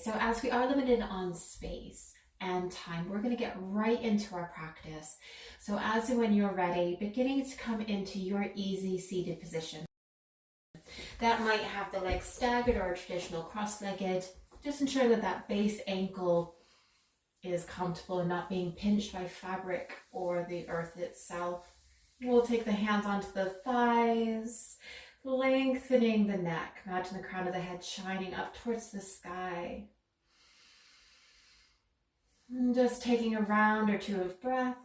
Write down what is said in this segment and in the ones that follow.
So as we are limited on space and time, we're going to get right into our practice. So as and when you're ready, beginning to come into your easy seated position. That might have the legs staggered or traditional cross-legged. Just ensure that that base ankle is comfortable and not being pinched by fabric or the earth itself. We'll take the hands onto the thighs, lengthening the neck. Imagine the crown of the head shining up towards the sky. And just taking a round or two of breath.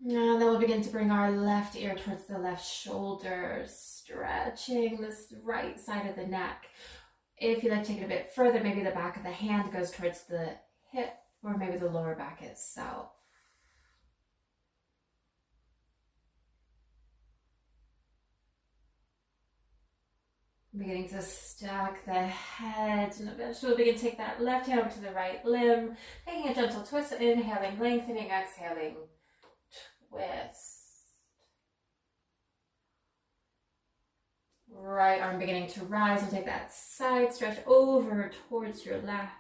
And then we'll begin to bring our left ear towards the left shoulder, stretching this right side of the neck. If you like to take it a bit further, maybe the back of the hand goes towards the hip or maybe the lower back itself. Beginning to stack the head, and eventually we'll begin to take that left hand over to the right limb, taking a gentle twist, inhaling, lengthening, exhaling, twist. Right arm beginning to rise, and take that side stretch over towards your left.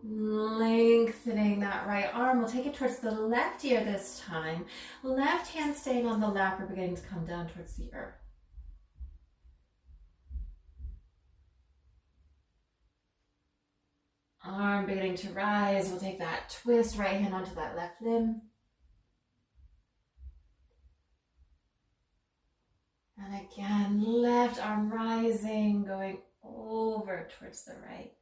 Lengthening that right arm. We'll take it towards the left ear this time. Left hand staying on the lap or beginning to come down towards the earth. Arm beginning to rise. We'll take that twist, right hand onto that left limb. And again, left arm rising, going over towards the right.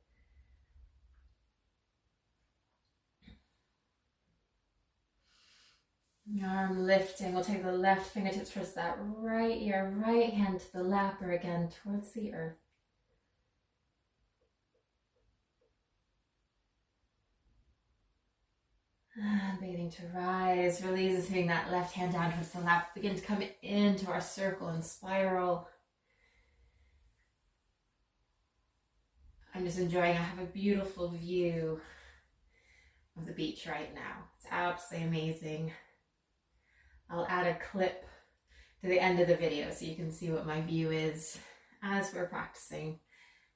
Arm lifting, we'll take the left fingertips towards that right ear, right hand to the lap or again towards the earth. And beginning to rise, releasing that left hand down towards the lap. Begin to come into our circle and spiral. I'm just enjoying, I have a beautiful view of the beach right now. It's absolutely amazing. I'll add a clip to the end of the video so you can see what my view is as we're practicing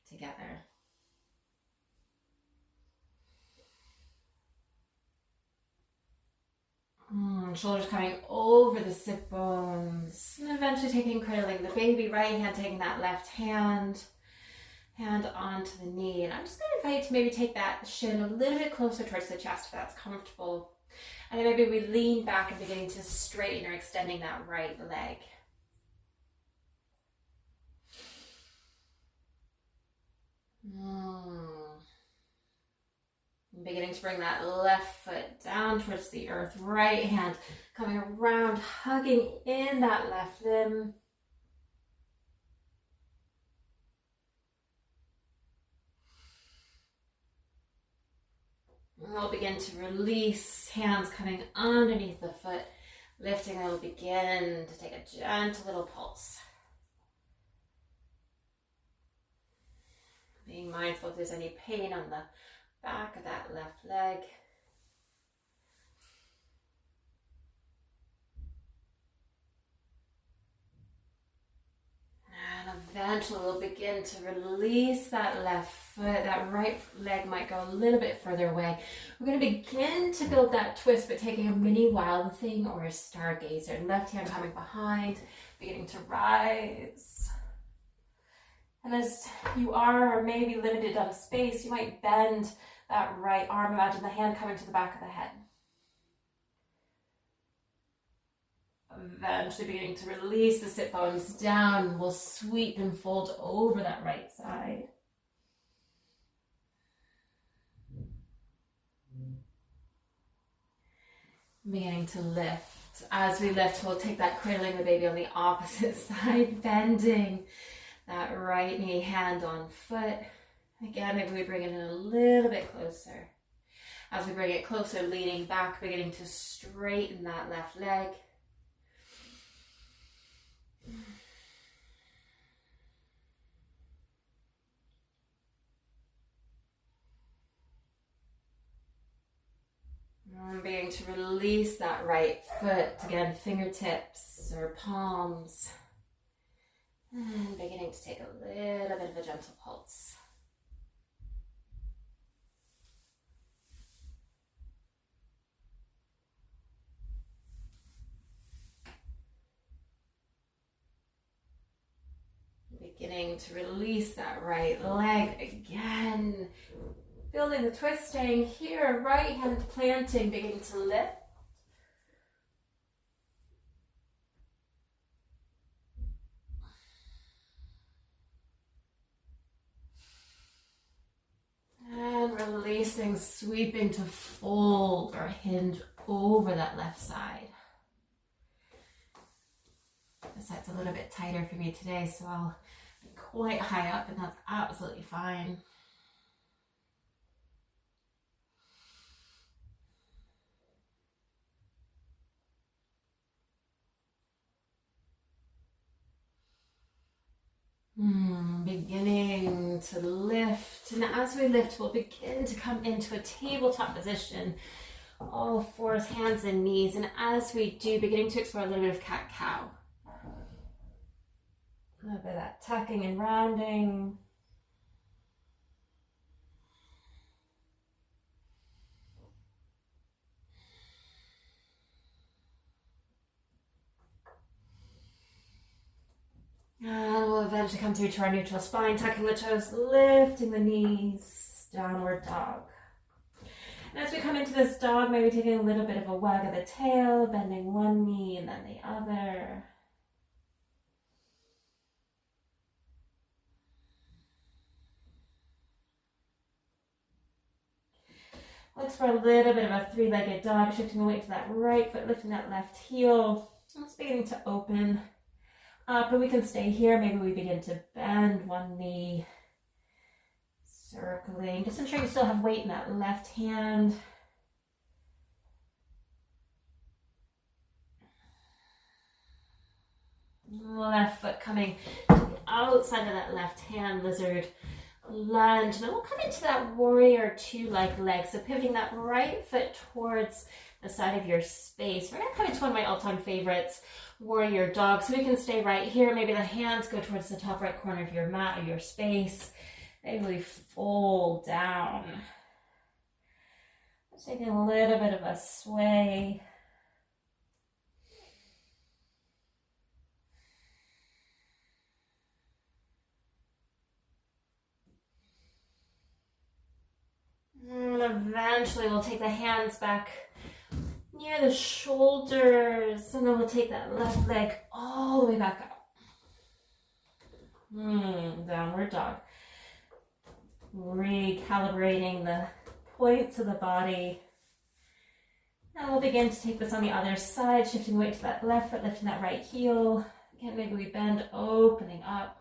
together. Shoulders coming over the sit bones, and eventually cradling the baby, right hand taking that left hand onto the knee. And I'm just going to invite you to maybe take that shin a little bit closer towards the chest if that's comfortable. And then maybe we lean back and beginning to straighten or extending that right leg. Beginning to bring that left foot down towards the earth, right hand coming around, hugging in that left limb. And we'll begin to release, hands coming underneath the foot, lifting, and we'll begin to take a gentle little pulse. Being mindful if there's any pain on the back of that left leg. And eventually we'll begin to release that left foot. That right leg might go a little bit further away. We're going to begin to build that twist, but taking a mini wild thing or a stargazer. Left hand coming behind, beginning to rise. And as you are or maybe limited on space, you might bend that right arm. Imagine the hand coming to the back of the head. Eventually beginning to release the sit bones down. We'll sweep and fold over that right side. Beginning to lift. As we lift, we'll take that cradling the baby on the opposite side, bending that right knee, hand on foot. Again, maybe we bring it in a little bit closer. As we bring it closer, leaning back, beginning to straighten that left leg. And beginning to release that right foot, again, fingertips or palms. And beginning to take a little bit of a gentle pulse. Beginning to release that right leg again. Building the twist, staying here, right hand planting, beginning to lift. And releasing, sweeping to fold or hinge over that left side. This side's a little bit tighter for me today, so I'll be quite high up, and that's absolutely fine. Beginning to lift, and as we lift, we'll begin to come into a tabletop position. All fours, hands and knees, and as we do, beginning to explore a little bit of cat-cow. A little bit of that tucking and rounding. And we'll eventually come through to our neutral spine, tucking the toes, lifting the knees, downward dog. And as we come into this dog, maybe taking a little bit of a wag of the tail, bending one knee and then the other. We'll explore a little bit of a three-legged dog, shifting the weight to that right foot, lifting that left heel. Just beginning to open up, and we can stay here. Maybe we begin to bend one knee, circling. Just ensure you still have weight in that left hand. Left foot coming to the outside of that left hand, lizard lunge. And then we'll come into that warrior two-like leg. So pivoting that right foot towards the side of your space. We're going to come into one of my all-time favorites, warrior dog. So we can stay right here. Maybe the hands go towards the top right corner of your mat or your space. Maybe we fold down. Just taking a little bit of a sway. And eventually we'll take the hands back near the shoulders, and then we'll take that left leg all the way back up. Downward dog. Recalibrating the points of the body. Now we'll begin to take this on the other side, shifting weight to that left foot, lifting that right heel. Again, maybe we bend, opening up.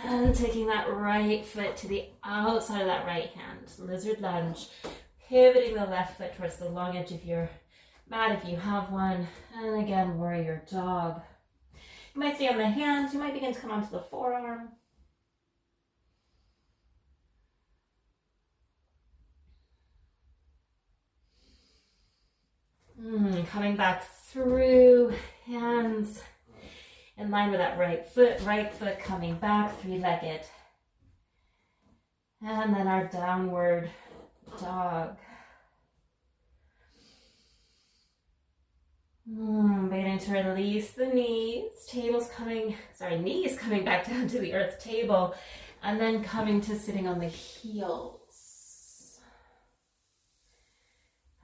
And taking that right foot to the outside of that right hand, lizard lunge, pivoting the left foot towards the long edge of your mat if you have one, and again, warrior dog. You might stay on the hands, you might begin to come onto the forearm. Coming back through, hands in line with that right foot coming back, three-legged. And then our downward dog. Beginning to release the knees, knees coming back down to the earth table, and then coming to sitting on the heels.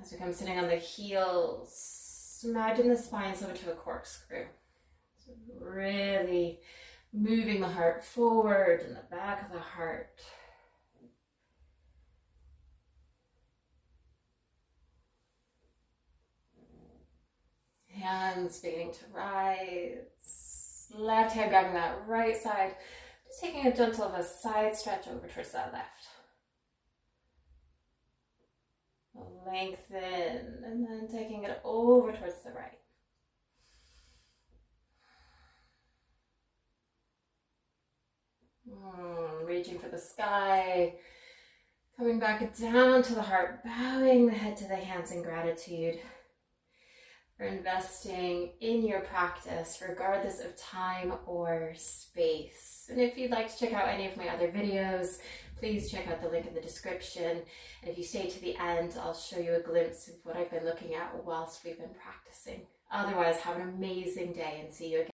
As we come sitting on the heels, imagine the spine's over to a corkscrew. So really moving the heart forward and the back of the heart. Hands beginning to rise. Left hand grabbing that right side. Just taking a gentle of a side stretch over towards that left. Lengthen and then taking it over towards the right. Reaching for the sky. Coming back down to the heart, bowing the head to the hands in gratitude for investing in your practice, regardless of time or space. And if you'd like to check out any of my other videos, please check out the link in the description. And if you stay to the end, I'll show you a glimpse of what I've been looking at whilst we've been practicing. Otherwise, have an amazing day and see you again.